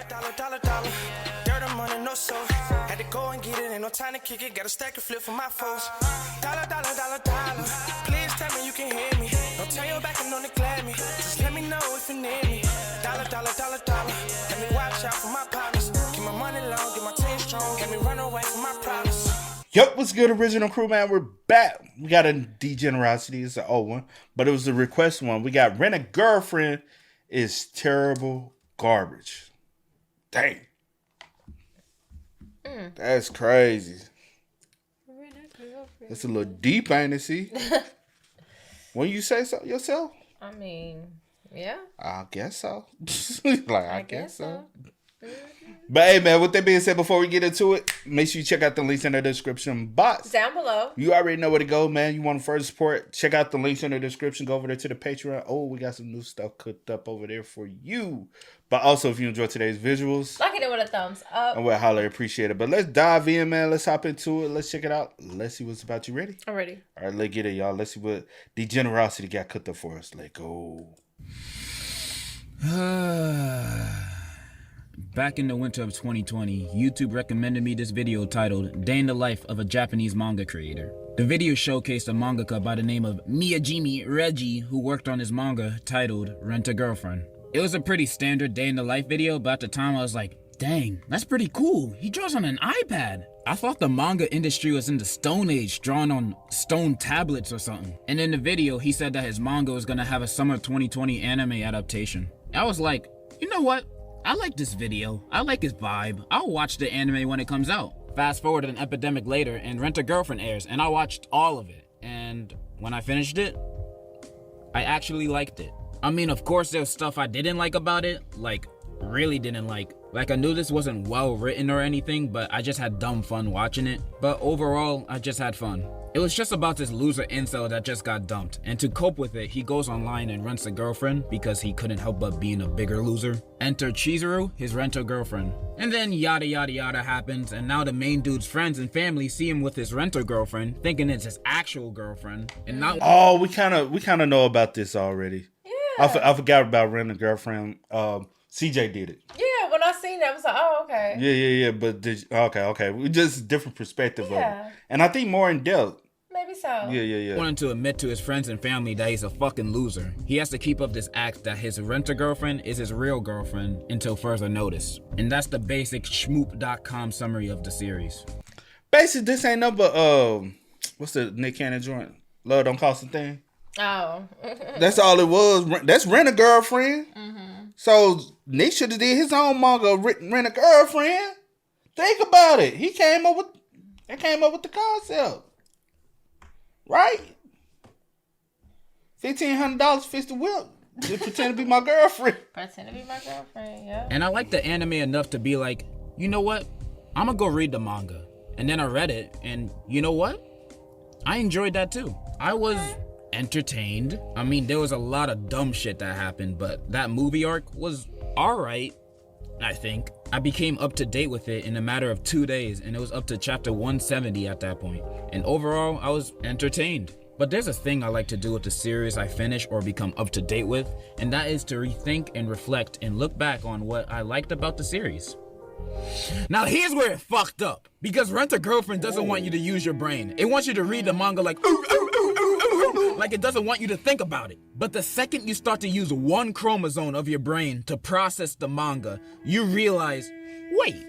Dollar. Dirt on money, no soul. Had to go and get it, ain't no time to kick it. Got a stack of flip for my foes. Dollar. Please tell me you can hear me. Don't turn your back and don't neglect me. Just let me know if you need me. Dollar. Let me watch out for my partners. Keep my money long, get my team strong. Let me run away from my problems. Yup, what's good, original crew, man? We're back. We got a Degenerocity. It's an old one, but it was the request one. We got Rent a Girlfriend is terrible garbage. Dang. That's crazy. That's a little deep, ain't it, see? When you say so yourself? I mean, yeah. I guess so. I guess so. But hey, man, with that being said, before we get into it, make sure you check out the links in the description box. Down below. You already know where to go, man. You want to further support, check out the links in the description. Go over there to the Patreon. Oh, we got some new stuff cooked up over there for you. But also, if you enjoyed today's visuals, like it with a thumbs up. I would highly appreciate it. But let's dive in, man. Let's hop into it. Let's check it out. Let's see what's about. You ready? I'm ready. All right, let's get it, y'all. Let's see what Degenerocity got cooked up for us. Let's go. Back in the winter of 2020, YouTube recommended me this video titled Day in the Life of a Japanese Manga Creator. The video showcased a mangaka by the name of Miyajimi Reggie who worked on his manga titled Rent a Girlfriend. It was a pretty standard day in the life video, but at the time I was like, dang, that's pretty cool. He draws on an iPad. I thought the manga industry was in the Stone Age, drawn on stone tablets or something. And in the video, he said that his manga was gonna have a summer 2020 anime adaptation. I was like, you know what? I like this video. I like his vibe. I'll watch the anime when it comes out. Fast forward an epidemic later and Rent a Girlfriend airs, and I watched all of it. And when I finished it, I actually liked it. I mean, of course, there's stuff I didn't like about it, like really didn't like. Like, I knew this wasn't well written or anything, but I just had dumb fun watching it. But overall, I just had fun. It was just about this loser incel that just got dumped, and to cope with it, he goes online and rents a girlfriend because he couldn't help but being a bigger loser. Enter Chizuru, his rental girlfriend. And then yada yada yada happens, and now the main dude's friends and family see him with his rental girlfriend, thinking it's his actual girlfriend. And now we kind of know about this already. Yeah. I forgot about Rent a Girlfriend. CJ did it. Yeah, when I seen that, I was like, oh, okay. Yeah. But okay. We just different perspective of it, and I think more in depth. Maybe so. Yeah. Wanting to admit to his friends and family that he's a fucking loser. He has to keep up this act that his renter girlfriend is his real girlfriend until further notice. And that's the basic schmoop.com summary of the series. Basically, this ain't no but what's the Nick Cannon joint? Love Don't Cost a Thing. Oh. That's all it was. That's Rent a Girlfriend. Mm-hmm. So Nick should have did his own manga, Rent a Girlfriend. Think about it. He came up with the concept. Right? $1,500 fix the whip. Just pretend to be my girlfriend. Pretend to be my girlfriend, yeah. And I like the anime enough to be like, you know what? I'm gonna go read the manga. And then I read it, and you know what? I enjoyed that too. I was entertained. I mean, there was a lot of dumb shit that happened, but that movie arc was alright, I think. I became up to date with it in a matter of 2 days, and it was up to chapter 170 at that point. And overall, I was entertained. But there's a thing I like to do with the series I finish or become up to date with, and that is to rethink and reflect and look back on what I liked about the series. Now here's where it fucked up, because Rent a Girlfriend doesn't want you to use your brain. It wants you to read the manga like like it doesn't want you to think about it. But the second you start to use one chromosome of your brain to process the manga, you realize, wait,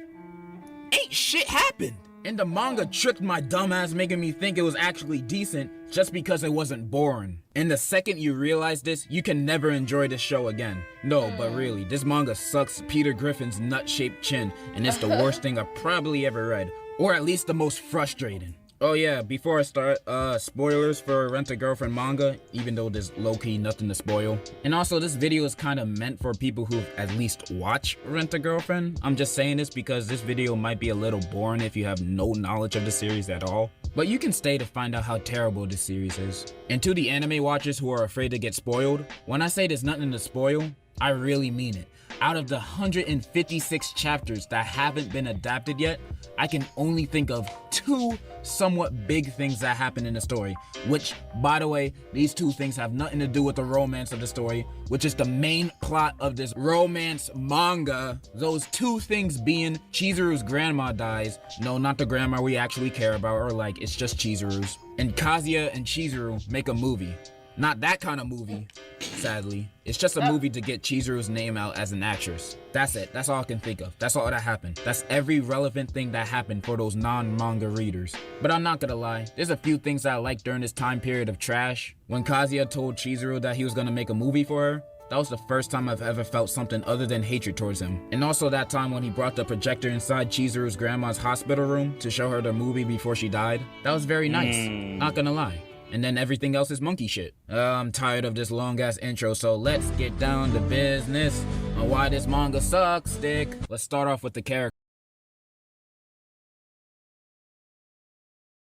ain't shit happened. And the manga tricked my dumb ass, making me think it was actually decent just because it wasn't boring. And the second you realize this, you can never enjoy this show again. No, but really, this manga sucks Peter Griffin's nut-shaped chin, and it's the worst thing I've probably ever read. Or at least the most frustrating. Oh yeah, before I start, spoilers for Rent a Girlfriend manga, even though there's low-key nothing to spoil. And also, this video is kind of meant for people who've at least watched Rent a Girlfriend. I'm just saying this because this video might be a little boring if you have no knowledge of the series at all. But you can stay to find out how terrible this series is. And to the anime watchers who are afraid to get spoiled, when I say there's nothing to spoil, I really mean it. Out of the 156 chapters that haven't been adapted yet, I can only think of 2 somewhat big things that happen in the story, which, by the way, these 2 things have nothing to do with the romance of the story, which is the main plot of this romance manga. Those 2 things being Chizuru's grandma dies. No, not the grandma we actually care about, or like, it's just Chizuru's. And Kazuya and Chizuru make a movie. Not that kind of movie, sadly. It's just a movie to get Chizuru's name out as an actress. That's it. That's all I can think of. That's all that happened. That's every relevant thing that happened for those non-manga readers. But I'm not gonna lie, there's a few things that I liked during this time period of trash. When Kazuya told Chizuru that he was gonna make a movie for her, that was the first time I've ever felt something other than hatred towards him. And also that time when he brought the projector inside Chizuru's grandma's hospital room to show her the movie before she died. That was very nice, not gonna lie. And then everything else is monkey shit. I'm tired of this long ass intro, so let's get down to business on why this manga sucks, Dick. Let's start off with the character.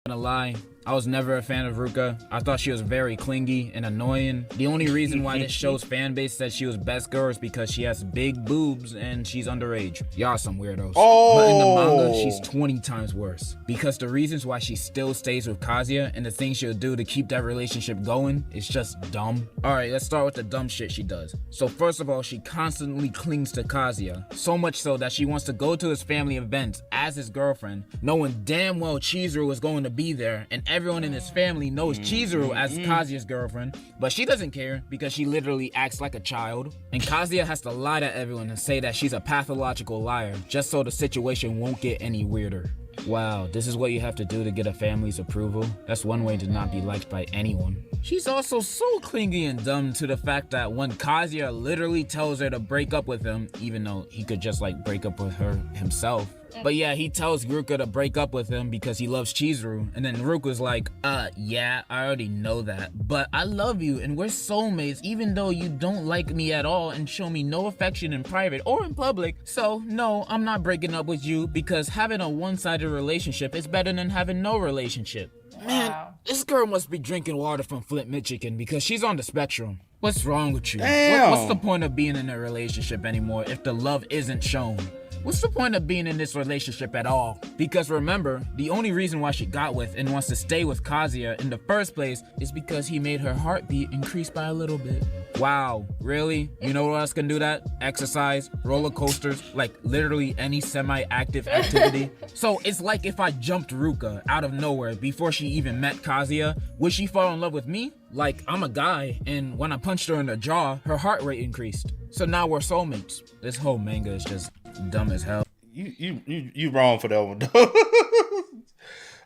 Gonna lie, I was never a fan of Ruka. I thought she was very clingy and annoying. The only reason why this show's fan base said she was best girl is because she has big boobs and she's underage. Y'all some weirdos. But in the manga, she's 20 times worse. Because the reasons why she still stays with Kazuya and the things she'll do to keep that relationship going is just dumb. Alright, let's start with the dumb shit she does. So first of all, she constantly clings to Kazuya. So much so that she wants to go to his family events as his girlfriend, knowing damn well Chizuru is going to be there, and everyone in his family knows Chizuru as Kazuya's girlfriend, but she doesn't care because she literally acts like a child. And Kazuya has to lie to everyone and say that she's a pathological liar just so the situation won't get any weirder. Wow, this is what you have to do to get a family's approval? That's one way to not be liked by anyone. She's also so clingy and dumb to the fact that when Kazuya literally tells her to break up with him, even though he could just like break up with her himself. But yeah, he tells Ruka to break up with him because he loves Chizuru, and then Ruka's like, yeah, I already know that, but I love you and we're soulmates even though you don't like me at all and show me no affection in private or in public, so no, I'm not breaking up with you because having a one-sided relationship is better than having no relationship. Man, this girl must be drinking water from Flint, Michigan because she's on the spectrum. What's wrong with you? What's the point of being in a relationship anymore if the love isn't shown? What's the point of being in this relationship at all? Because remember, the only reason why she got with and wants to stay with Kazuya in the first place is because he made her heartbeat increase by a little bit. Wow, really? You know what else can do that? Exercise, roller coasters, like literally any semi-active activity. So it's like if I jumped Ruka out of nowhere before she even met Kazuya, would she fall in love with me? Like, I'm a guy, and when I punched her in the jaw, her heart rate increased. So now we're soulmates. This whole manga is just dumb as hell. You wrong for that one, though.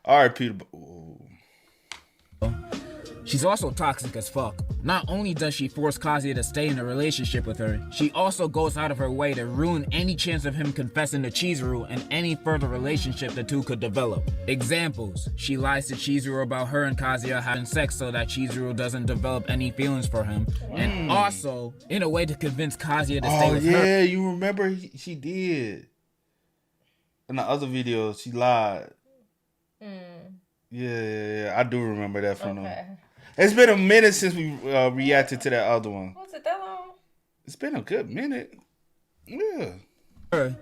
All right, Peter. She's also toxic as fuck. Not only does she force Kazuya to stay in a relationship with her, she also goes out of her way to ruin any chance of him confessing to Chizuru and any further relationship the two could develop. Examples: she lies to Chizuru about her and Kazuya having sex so that Chizuru doesn't develop any feelings for him, and also in a way to convince Kazuya to stay with her. Oh yeah, you remember she did. In the other video, she lied. Yeah, I do remember that from them. It's been a minute since we reacted to that other one. Was it that long? It's been a good minute. Yeah.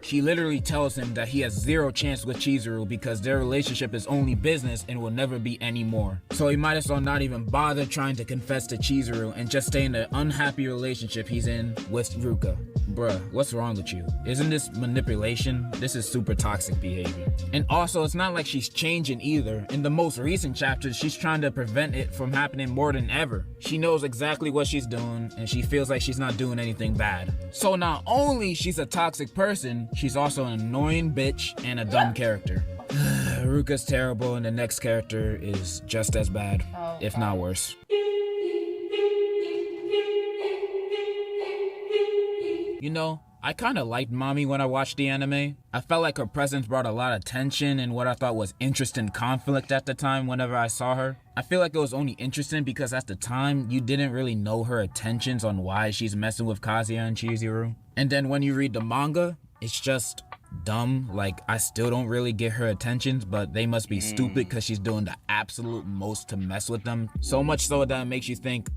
She literally tells him that he has zero chance with Chizuru because their relationship is only business and will never be any more. So he might as well not even bother trying to confess to Chizuru and just stay in the unhappy relationship he's in with Ruka. Bruh, what's wrong with you? Isn't this manipulation? This is super toxic behavior. And also, it's not like she's changing either. In the most recent chapters, she's trying to prevent it from happening more than ever. She knows exactly what she's doing, and she feels like she's not doing anything bad. So not only she's a toxic person, she's also an annoying bitch and a dumb character. Ruka's terrible, and the next character is just as bad, if not worse. You know, I kinda liked Mami when I watched the anime. I felt like her presence brought a lot of tension and what I thought was interesting conflict at the time whenever I saw her. I feel like it was only interesting because at the time, you didn't really know her intentions on why she's messing with Kazuya and Chizuru. And then when you read the manga, it's just dumb. Like, I still don't really get her attentions, but they must be stupid because she's doing the absolute most to mess with them. So much so that it makes you think,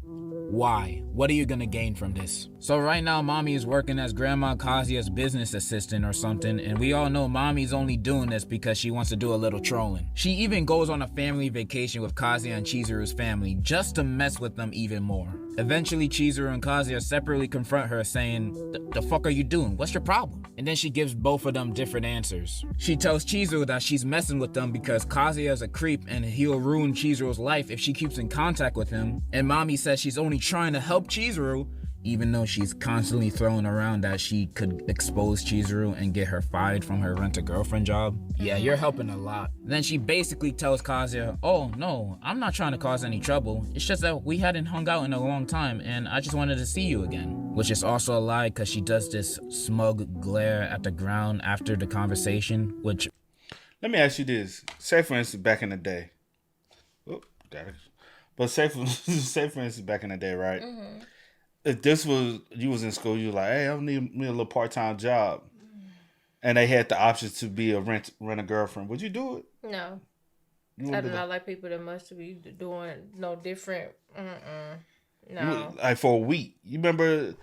Why? What are you gonna gain from this? So right now, Mami is working as Grandma Kazuya's business assistant or something, and we all know Mami's only doing this because she wants to do a little trolling. She even goes on a family vacation with Kazuya and Chizuru's family just to mess with them even more. Eventually, Chizuru and Kazuya separately confront her saying, the fuck are you doing? What's your problem? And then she gives both of them different answers. She tells Chizuru that she's messing with them because Kazuya is a creep and he'll ruin Chizuru's life if she keeps in contact with him. And Mami says she's only trying to help Chizuru, even though she's constantly throwing around that she could expose Chizuru and get her fired from her rent-a-girlfriend job. Yeah, you're helping a lot. Then she basically tells Kazuya, oh no, I'm not trying to cause any trouble. It's just that we hadn't hung out in a long time and I just wanted to see you again. Which is also a lie because she does this smug glare at the ground after the conversation, which... Let me ask you this. Say for instance, back in the day. But say for instance, back in the day, right? Mm-hmm. If this was, you was in school, you were like, hey, I need me a little part-time job. And they had the option to be a rent-a-girlfriend. Would you do it? No. I do not like people that must be doing no different. No. Like for a week. You remember,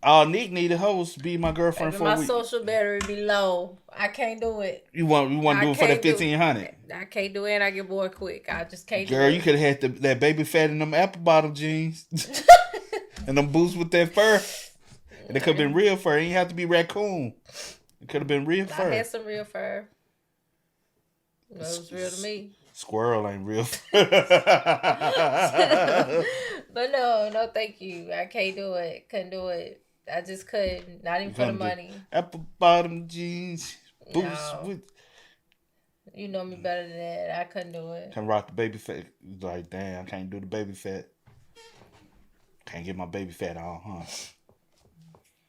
all Nick needed her was to be my girlfriend Baby, for a week. my social battery be low. I can't do it. You want to do it for the 1,500? I can't do it and I get bored quick. I just can't do it. Girl, you could have had that baby fat in them apple bottom jeans. And them boots with that fur. And it could have been real fur. It didn't have to be raccoon. It could have been real fur. I had some real fur. It was real to me. Squirrel ain't real fur. But no, thank you. I can't do it. Couldn't do it. I just couldn't. Not even for the money. Apple bottom jeans. Boots No. with... You know me better than that. I couldn't do it. Can rock the baby fat. Like, damn, I can't do the baby fat. Can't get my baby fat on, huh?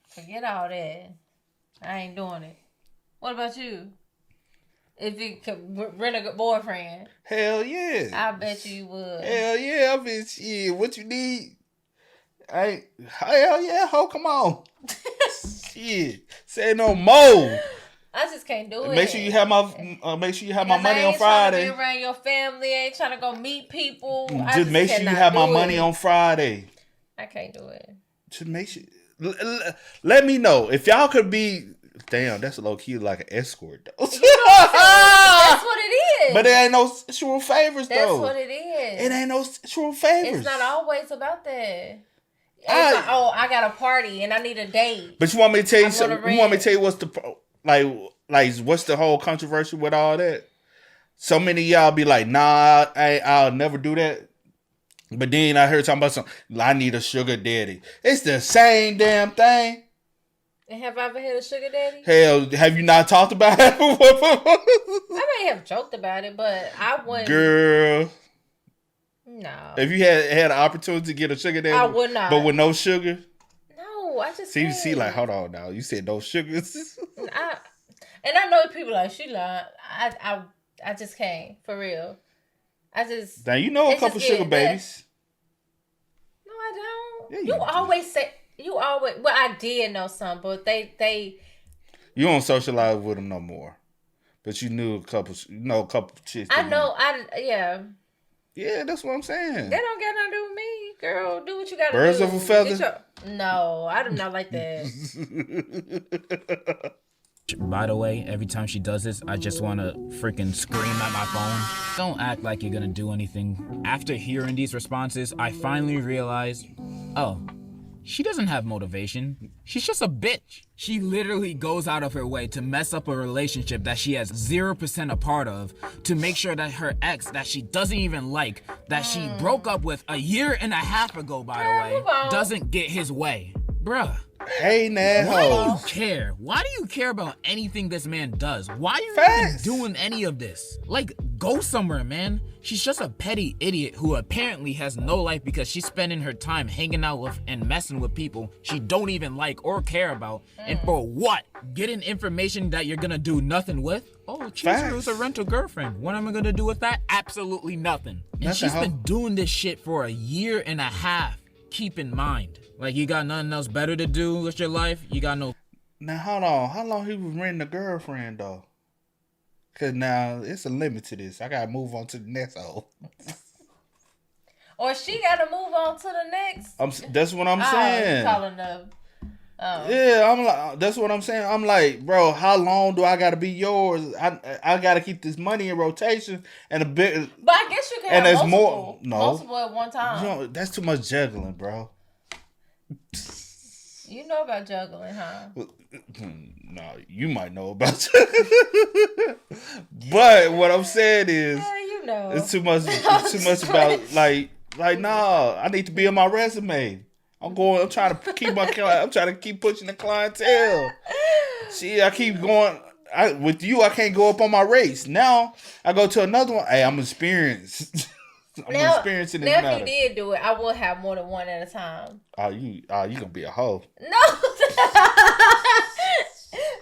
Forget all that. I ain't doing it. What about you? If you could rent a boyfriend. Hell yeah. I bet you would. Hell yeah. I mean, shit, what you need? Hell yeah, ho, come on. Shit. Say no more. I just can't do it. Make sure you have my money on Friday. I ain't trying to be around your family. I ain't trying to go meet people. Just make sure you have my money on Friday. I can't do it. Just make sure. Let me know if y'all could be. Damn, that's low key like an escort though. That's what it is. But there ain't no sexual favors though. That's what it is. It ain't no sexual favors. It's not always about that. It's like, oh, I got a party and I need a date. But you want me to tell you something? You want me to tell you what's the what's the whole controversy with all that? So many of y'all be like, nah, I'll never do that. But then I heard talking about something. I need a sugar daddy. It's the same damn thing. And have I ever had a sugar daddy? Hell, have you not talked about it? I may have joked about it, but I wouldn't. Girl. No. If you had an opportunity to get a sugar daddy, I would not. But with no sugar? No, I just See, like, hold on now. You said no sugars. And I know people like, she lied. I just can't. For real. Now, you know a couple sugar babies. No, I don't. Yeah, you always say, well, I did know some, but they. You don't socialize with them no more. But you knew a couple chicks. Yeah. Yeah, that's what I'm saying. That don't got nothing to do with me, girl. Do what you gotta do. Birds of a feather? No, I do not like that. By the way, every time she does this, I just want to freaking scream at my phone. Don't act like you're gonna do anything. After hearing these responses, I finally realized, oh, she doesn't have motivation. She's just a bitch. She literally goes out of her way to mess up a relationship that she has 0% a part of to make sure that her ex that she doesn't even like, that she broke up with a year and a half ago, by the way, doesn't get his way. Bruh. Hey, now. Why do you care? Why do you care about anything this man does? Why are you even doing any of this? Like, go somewhere, man. She's just a petty idiot who apparently has no life because she's spending her time hanging out with and messing with people she don't even like or care about. And for what? Getting information that you're gonna do nothing with? Oh, Chizuru's a rental girlfriend. What am I gonna do with that? Absolutely nothing. And she's been doing this shit for a year and a half. Keep in mind. Like, you got nothing else better to do with your life? You got no... Now, hold on. How long he was renting a girlfriend, though? Because now, it's a limit to this. I got to move on to the next hole. Or she got to move on to the next. That's what I'm You saying. calling the... Yeah, I'm like, that's what I'm saying. I'm like, bro, how long do I gotta be yours? I gotta keep this money in rotation and a bit. But I guess you can And have there's multiple. more. No, Multiple at one time. you know, that's too much juggling, bro. You know about juggling, huh? No, you might know about it. But what I'm saying is, Yeah, you know. it's too much. It's too much about like nah. I need to be on my resume. I'm trying to keep I'm trying to keep pushing the clientele. See, I keep going. With you, I can't go up on my race. Now I go to another one. Hey, I'm experienced. Experiencing this now, if you did do it, I would have more than one at a time. You gonna be a hoe. No,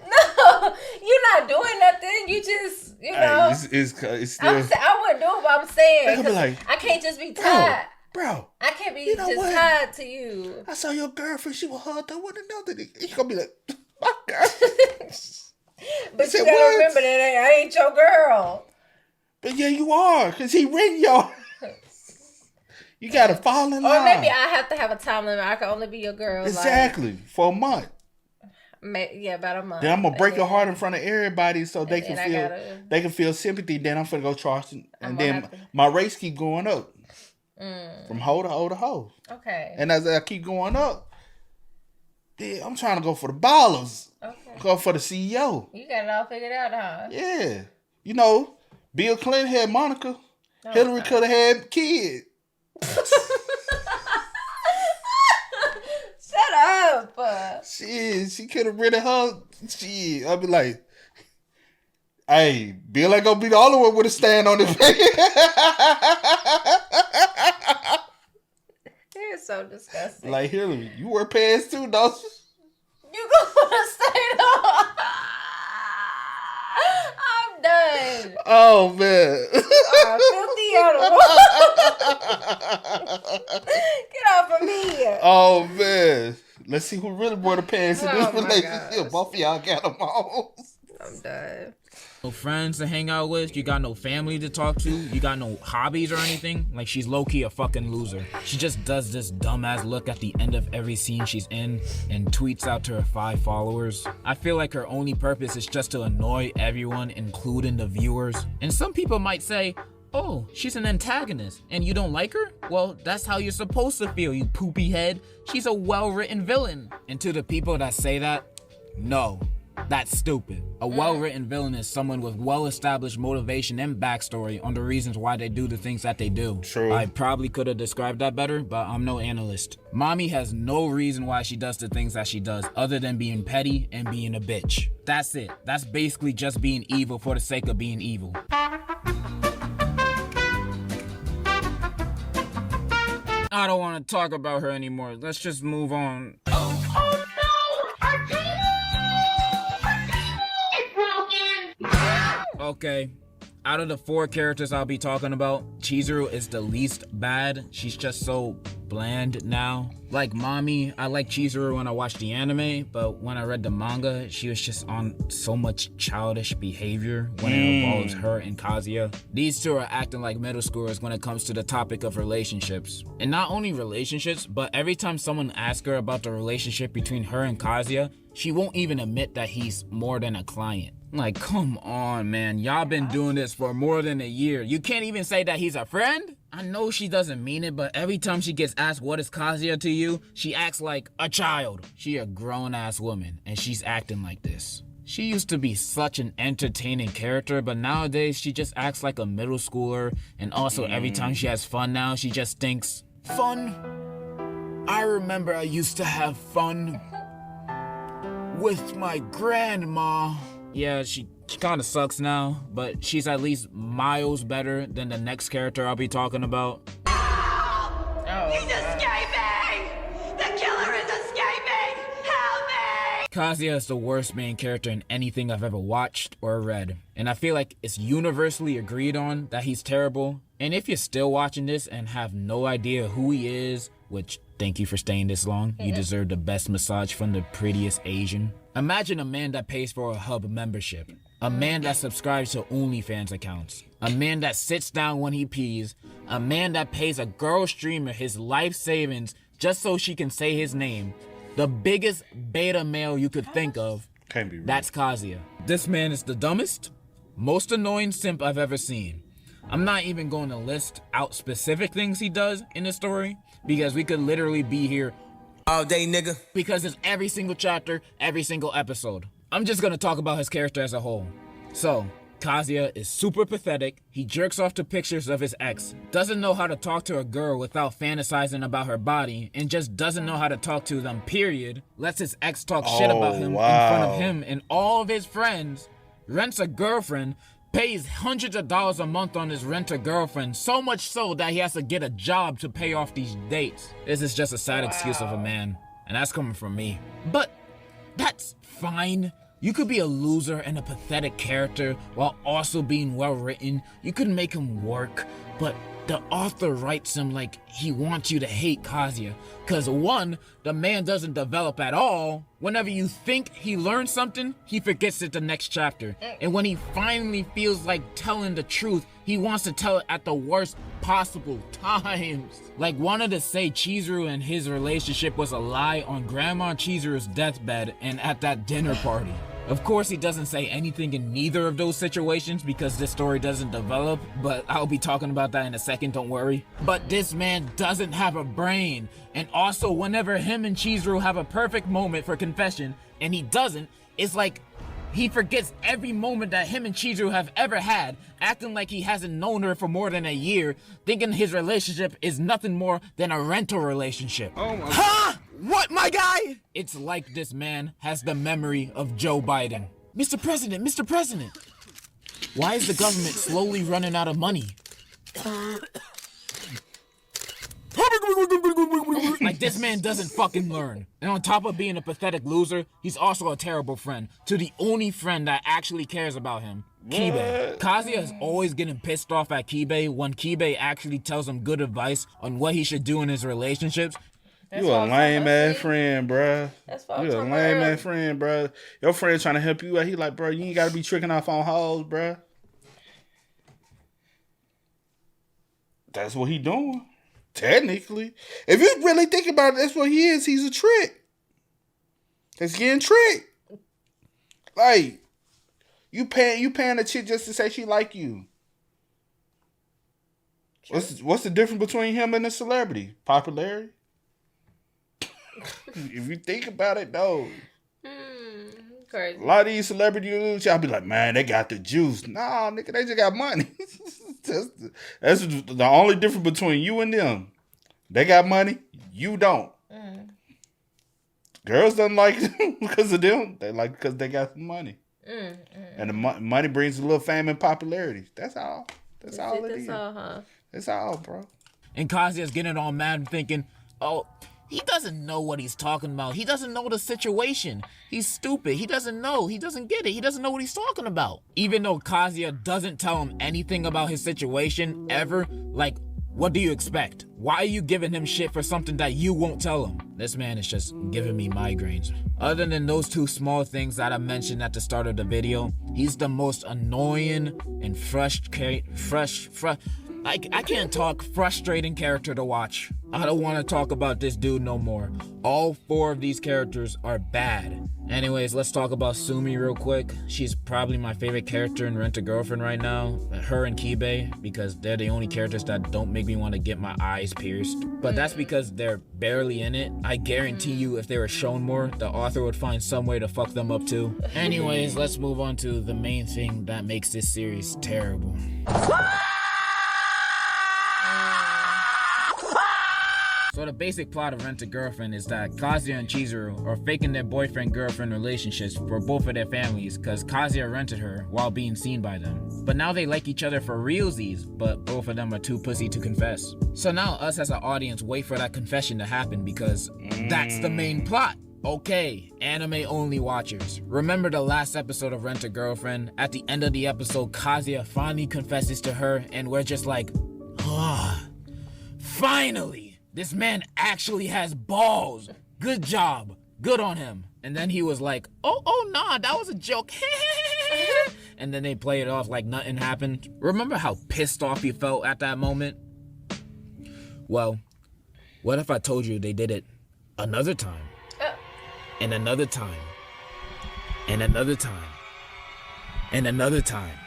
no, you're not doing nothing. You just, you know. It's still. I wouldn't do it, but I'm saying, They gonna be like, I can't just be tied. Bro, I can't be you know just what? tied to you. I saw your girlfriend. She was hugged up with another. You gonna be like, my girl. But you gotta remember that I ain't your girl. But yeah, you are, cause he ring y'all. You gotta fall in line. Or maybe I have to have a time limit. I can only be your girl. Exactly, for a month. Yeah, about a month. Then I'm gonna break your heart in front of everybody, so they can feel they can feel sympathy. Then I'm gonna go charge, and then my race keep going up from hoe to hoe to hoe. Okay. And as I keep going up, then I'm trying to go for the ballers. Okay. Go for the CEO. You got it all figured out, huh? Yeah, you know, Bill Clinton had Monica. Hillary could have had kids. Shut up. Shit, she could have rented her. Shit, I'd be like, hey, Bill ain't gonna be the only one with a stand on his face. You're so disgusting. Like, Hillary, you wear pants too, don't you? You gonna stand on? I'm done. Oh, man. Filthy animal. Get off of me. Oh, man. Let's see who really wore the pants in this Oh, my relationship. gosh. Both of y'all got them on. I'm done. No friends to hang out with, you got no family to talk to, you got no hobbies or anything. Like, she's low-key a fucking loser. She just does this dumbass look at the end of every scene she's in and tweets out to her 5 followers. I feel like her only purpose is just to annoy everyone, including the viewers. And some people might say, oh, she's an antagonist and you don't like her? Well, that's how you're supposed to feel, you poopy head. She's a well-written villain. And to the people that say that, no. That's stupid. A well-written villain is someone with well-established motivation and backstory on the reasons why they do the things that they do. True. I probably could have described that better, but I'm no analyst. Mami has no reason why she does the things that she does other than being petty and being a bitch. That's it. That's basically just being evil for the sake of being evil. I don't want to talk about her anymore. Let's just move on. Okay, out of the 4 characters I'll be talking about, Chizuru is the least bad. She's just so bland now. Like Mami, I like Chizuru when I watched the anime, but when I read the manga, she was just on so much childish behavior when it involves her and Kazuya. These two are acting like middle schoolers when it comes to the topic of relationships. And not only relationships, but every time someone asks her about the relationship between her and Kazuya, she won't even admit that he's more than a client. Like, come on, man. Y'all been doing this for more than a year. You can't even say that he's a friend? I know she doesn't mean it, but every time she gets asked what is Kazuya to you, she acts like a child. She a grown-ass woman, and she's acting like this. She used to be such an entertaining character, but nowadays she just acts like a middle schooler, and also every time she has fun now, she just thinks, fun? I remember I used to have fun with my grandma. Yeah, she kind of sucks now, but she's at least miles better than the next character I'll be talking about. He's escaping! The killer is escaping! Help me! Kazuya is the worst main character in anything I've ever watched or read, and I feel like it's universally agreed on that he's terrible. And if you're still watching this and have no idea who he is, which thank you for staying this long, you deserve the best massage from the prettiest Asian. Imagine a man that pays for a hub membership, A man that subscribes to OnlyFans accounts. A man that sits down when he pees. A man that pays a girl streamer his life savings just so she can say his name. The biggest beta male you could think of. Can't be real. That's Kazuya. This man is the dumbest, most annoying simp I've ever seen. I'm not even going to list out specific things he does in the story because we could literally be here all day, nigga. Because it's every single chapter, every single episode. I'm just going to talk about his character as a whole. So, Kazuya is super pathetic. He jerks off to pictures of his ex, doesn't know how to talk to a girl without fantasizing about her body, and just doesn't know how to talk to them, period. Lets his ex talk shit about him in front of him and all of his friends. Rents a girlfriend, pays hundreds of dollars a month on his rent-a-girlfriend, so much so that he has to get a job to pay off these dates. This is just a sad excuse of a man, and that's coming from me. But that's fine. You could be a loser and a pathetic character while also being well written. You could make him work, but the author writes him like he wants you to hate Kazuya. Cause one, the man doesn't develop at all. Whenever you think he learned something, he forgets it the next chapter. And when he finally feels like telling the truth, he wants to tell it at the worst possible times. Like wanted to say Chizuru and his relationship was a lie on Grandma Chizuru's deathbed and at that dinner party. Of course, he doesn't say anything in neither of those situations because this story doesn't develop, but I'll be talking about that in a second, don't worry. But this man doesn't have a brain. And also, whenever him and Chizuru have a perfect moment for confession, and he doesn't, it's like he forgets every moment that him and Chizuru have ever had, acting like he hasn't known her for more than a year, thinking his relationship is nothing more than a rental relationship. Oh my Huh? What, my guy? It's like this man has the memory of Joe Biden. Mr. President, Mr. President, why is the government slowly running out of money? Like this man doesn't fucking learn. And on top of being a pathetic loser, he's also a terrible friend to the only friend that actually cares about him, Kibe. Kazuya is always getting pissed off at Kibe when Kibe actually tells him good advice on what he should do in his relationships. You a lame ass friend, bruh. That's what I'm You a talking lame about. ass friend, bruh. Your friend trying to help you out. He like, bro, you ain't gotta be tricking off on hoes, bruh. That's what he doing. Technically. If you really think about it, that's what he is. He's a trick. He's getting tricked. Like, you paying a chick just to say she like you. What's the difference between him and a celebrity? Popularity? If you think about it, though. Crazy. A lot of these celebrities, y'all be like, man, they got the juice. Nah, nigga, they just got money. That's the only difference between you and them. They got money, you don't. Girls don't like them because of them. They like because they got some money. And the money brings a little fame and popularity. That's all. That's all it is. That's all, huh? That's all, bro. And Kazuya's getting all mad and thinking, oh, he doesn't know what he's talking about. He doesn't know the situation. He's stupid. He doesn't know. He doesn't get it. He doesn't know what he's talking about. Even though Kazuya doesn't tell him anything about his situation ever, like, what do you expect? Why are you giving him shit for something that you won't tell him? This man is just giving me migraines. Other than those two small things that I mentioned at the start of the video, he's the most annoying and I can't talk, frustrating character to watch. I don't want to talk about this dude no more. All four of these characters are bad. Anyways, let's talk about Sumi real quick. She's probably my favorite character in Rent-a-Girlfriend right now. Her and Kibe, because they're the only characters that don't make me want to get my eyes pierced. But that's because they're barely in it. I guarantee you if they were shown more, the author would find some way to fuck them up too. Anyways, let's move on to the main thing that makes this series terrible. So the basic plot of Rent-a-Girlfriend is that Kazuya and Chizuru are faking their boyfriend-girlfriend relationships for both of their families because Kazuya rented her while being seen by them. But now they like each other for realsies, but both of them are too pussy to confess. So now us as an audience wait for that confession to happen because that's the main plot. Okay, anime-only watchers. Remember the last episode of Rent-a-Girlfriend? At the end of the episode, Kazuya finally confesses to her and we're just like, ah, finally! This man actually has balls. Good job. Good on him. And then he was like, oh, nah, that was a joke. and then they play it off like nothing happened. Remember how pissed off you felt at that moment? Well, what if I told you they did it another time, and another time, and another time, and another time,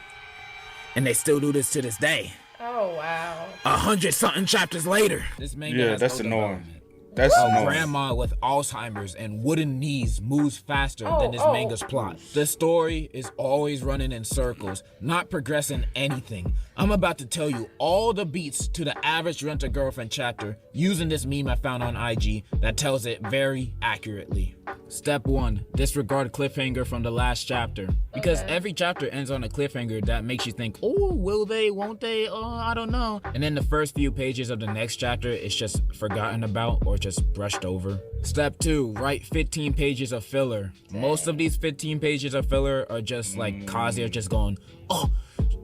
and they still do this to this day? Oh, wow. 100-something chapters later. This manga Yeah, has that's no annoying. development. That's A annoying. grandma with Alzheimer's and wooden knees moves faster than this manga's plot. The story is always running in circles, not progressing anything. I'm about to tell you all the beats to the average Rent-A-Girlfriend chapter using this meme I found on IG that tells it very accurately. Step 1, disregard cliffhanger from the last chapter. Because every chapter ends on a cliffhanger that makes you think, oh, will they, won't they, oh, I don't know. And then the first few pages of the next chapter is just forgotten about or just brushed over. Step 2, write 15 pages of filler. Most of these 15 pages of filler are just like Kazuya just going, oh,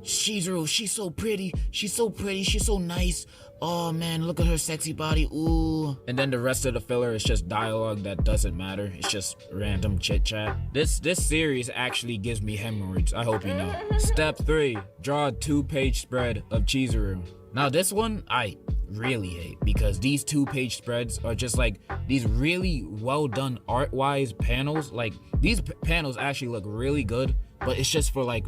Chizuru, she's so pretty, she's so nice. Oh man, look at her sexy body, ooh. And then the rest of the filler is just dialogue that doesn't matter. It's just random chit chat. This series actually gives me hemorrhoids, I hope you know. Step 3, draw a 2-page spread of Chizuru. Now this one, I really hate because these 2-page spreads are just like these really well done art-wise panels. Like these panels actually look really good, but it's just for like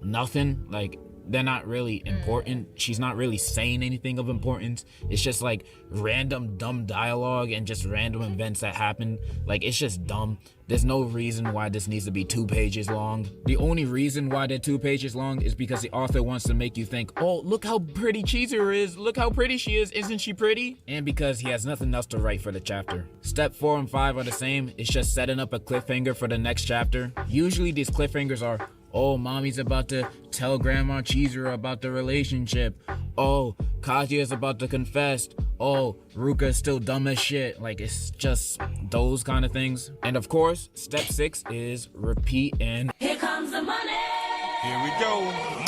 nothing. Like they're not really important. She's not really saying anything of importance. It's just like random dumb dialogue and just random events that happen. Like it's just dumb. There's no reason why this needs to be 2 pages long. The only reason why they're 2 pages long is because the author wants to make you think, oh, look how pretty Chizuru is. Look how pretty she is. Isn't she pretty? And because he has nothing else to write for the chapter. Step 4 and 5 are the same. It's just setting up a cliffhanger for the next chapter. Usually these cliffhangers are, oh, Mami's about to tell Grandma Chizuru about the relationship. Oh, Kazuya's about to confess. Oh, Ruka is still dumb as shit. Like, it's just those kind of things. And of course, step 6 is repeat and... Here comes the money. Here we go.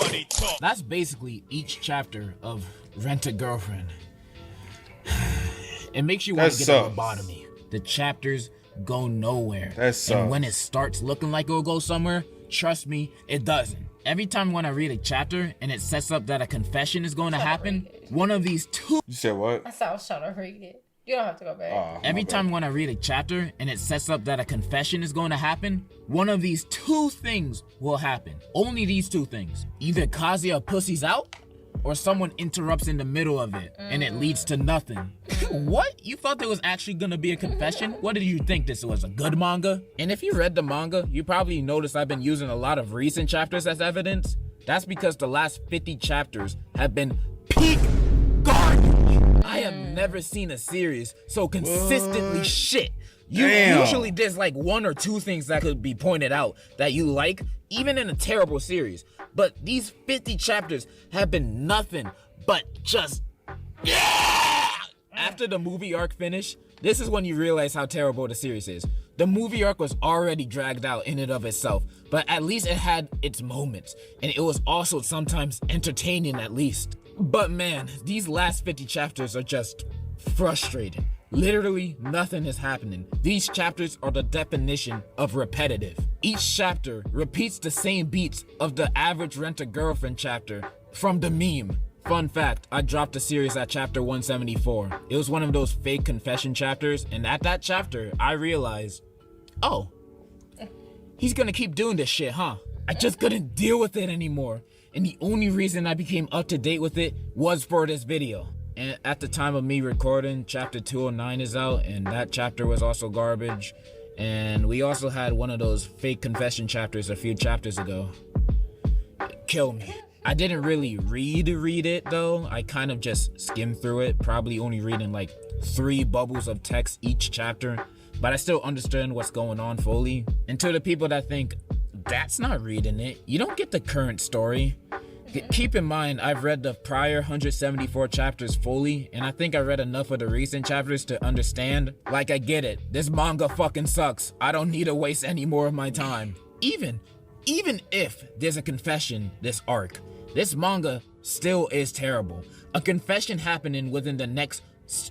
Money talk. That's basically each chapter of Rent-A-Girlfriend. It makes you want to get a lobotomy. The chapters go nowhere. That sucks. And when it starts looking like it'll go somewhere, trust me, it doesn't. Every time when I read a chapter and it sets up that a confession is going to happen, one of these two... You said what? I said I was trying to read it. You don't have to go back. Every time when I read a chapter and it sets up that a confession is going to happen, one of these 2 things will happen. Only these 2 things. Either Kazuya pussies out, or someone interrupts in the middle of it, and it leads to nothing. What? You thought there was actually gonna be a confession? What did you think, this was a good manga? And if you read the manga, you probably noticed I've been using a lot of recent chapters as evidence. That's because the last 50 chapters have been peak garbage. I have never seen a series so consistently shit. Usually there's like 1 or 2 things that could be pointed out that you like, even in a terrible series. But these 50 chapters have been nothing but just... After the movie arc finished, this is when you realize how terrible the series is. The movie arc was already dragged out in and of itself, but at least it had its moments, and it was also sometimes entertaining at least. But man, these last 50 chapters are just frustrating. Literally nothing is happening. These chapters are the definition of repetitive. Each chapter repeats the same beats of the average Rent-A-Girlfriend chapter from the meme. Fun fact, I dropped the series at chapter 174. It was one of those fake confession chapters, and at that chapter, I realized, oh, he's gonna keep doing this shit, huh? I just couldn't deal with it anymore. And the only reason I became up to date with it was for this video. And at the time of me recording, chapter 209 is out, and that chapter was also garbage. And we also had one of those fake confession chapters a few chapters ago. Kill me. I didn't really read it though. I kind of just skimmed through it, probably only reading like 3 bubbles of text each chapter. But I still understand what's going on fully. And to the people that think, that's not reading it, you don't get the current story. Keep in mind, I've read the prior 174 chapters fully, and I think I read enough of the recent chapters to understand. Like, I get it. This manga fucking sucks. I don't need to waste any more of my time. Even if there's a confession this arc, this manga still is terrible. A confession happening within the next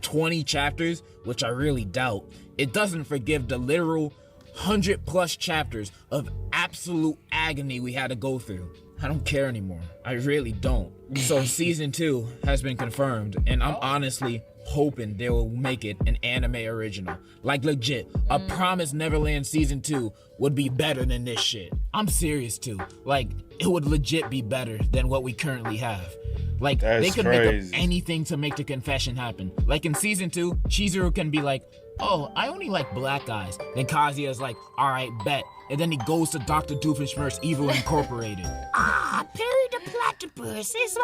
20 chapters, which I really doubt, it doesn't forgive the literal 100+ chapters of absolute agony we had to go through. I don't care anymore. I really don't. So season 2 has been confirmed, and I'm honestly hoping they will make it an anime original. Like legit, a Promised Neverland season 2 would be better than this shit. I'm serious too. Like, it would legit be better than what we currently have. Like, That's they could crazy. make up anything to make the confession happen. Like in season 2, Chizuru can be like, oh, I only like black guys. Then Kazuya's like, all right, bet. And then he goes to Dr. Doofenshmirtz's Evil Incorporated. Perry the Platypus is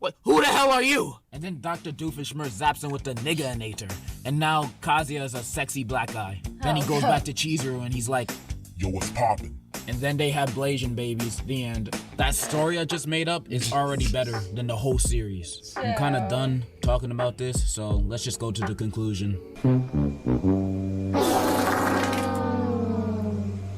what? Who the hell are you? And then Dr. Doofenshmirtz zaps him with the nigga-inator. And now Kazuya is a sexy black guy. Then he goes back to Chizuru and he's like, Yo, what's poppin'? and then they have Blasian babies. The end. That story I just made up is already better than the whole series. I'm kind of done talking about this, so let's just go to the conclusion.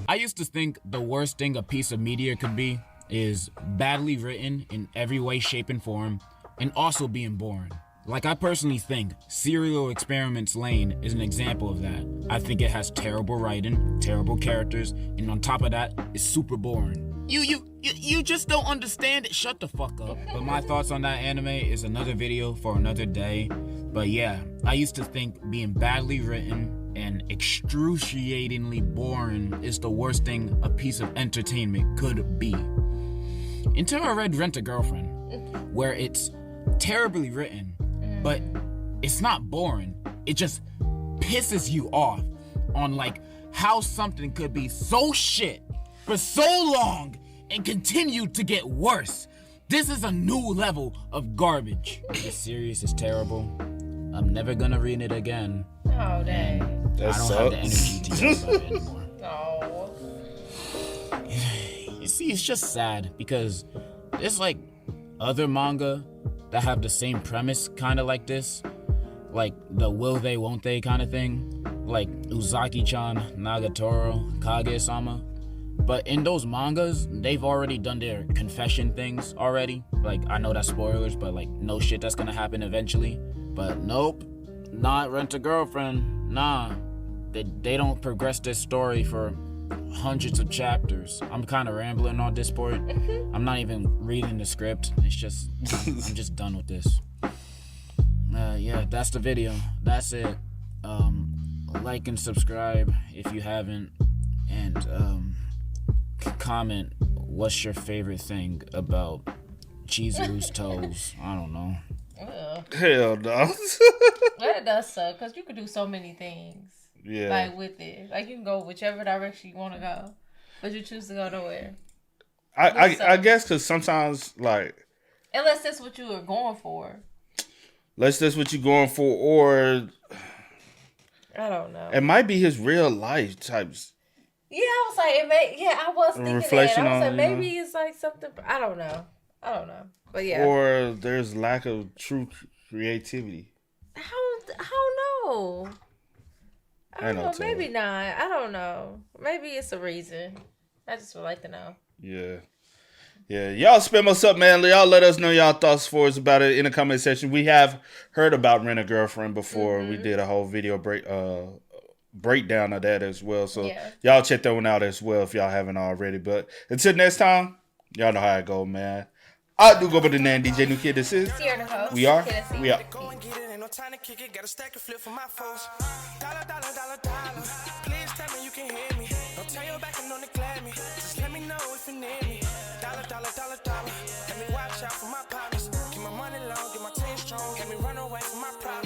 I used to think the worst thing a piece of media could be is badly written in every way, shape, and form, and also being boring. Like, I personally think Serial Experiments Lane is an example of that. I think it has terrible writing, terrible characters, and on top of that, it's super boring. You just don't understand it. Shut the fuck up. But my thoughts on that anime is another video for another day. But yeah, I used to think being badly written and excruciatingly boring is the worst thing a piece of entertainment could be. Until I read Rent a Girlfriend, where it's terribly written, but it's not boring. It just pisses you off on like how something could be so shit for so long and continue to get worse. This is a new level of garbage. This series is terrible. I'm never gonna read it again. Oh, dang. That I don't sucks. have the energy to talk about it anymore. Oh. You see, it's just sad because there's like other manga that have the same premise kind of like this. Like the will they, won't they kind of thing. Like Uzaki-chan, Nagatoro, Kage-sama. But in those mangas, they've already done their confession things already. Like, I know that's spoilers, but like, no shit that's gonna happen eventually. But nope, not Rent a Girlfriend. Nah, they don't progress this story for hundreds of chapters. I'm kind of rambling on this part. I'm not even reading the script. It's just, I'm just done with this. Yeah, that's the video. That's it. Like and subscribe if you haven't, and comment what's your favorite thing about Chizuru's toes. I don't know. Ugh. Hell no. That does suck, because you could do so many things. Yeah. Like, with it. Like, you can go whichever direction you want to go. But you choose to go nowhere. I guess because sometimes, like, Unless that's what you were going for. unless that's what you're going for, or I don't know. it might be his real life types. Yeah, I was like, I was thinking reflection that. I was on like, it, you maybe it's like something. I don't know. But yeah. Or there's lack of true creativity. How know? I don't know. too. Maybe not. I don't know. Maybe it's a reason. I just would like to know. Yeah. Yeah. Y'all spam us up, man. Y'all let us know y'all thoughts for us about it in the comment section. We have heard about Rent a Girlfriend before. We did a whole video breakdown of that as well. So y'all check that one out as well if y'all haven't already. But until next time, y'all know how it go, man. I do go by the name DJ New Kid. This is. We are. We are. Go and get it, ain't no time to kick it. Got a stack and flip for my foes. Dollar. Please tell me you can hear me. Don't turn your back and don't neglect me. Just let me know if you need me. Dollar. Let me watch out for my partners. Keep my money low, get my team strong. Let me run away from my problems.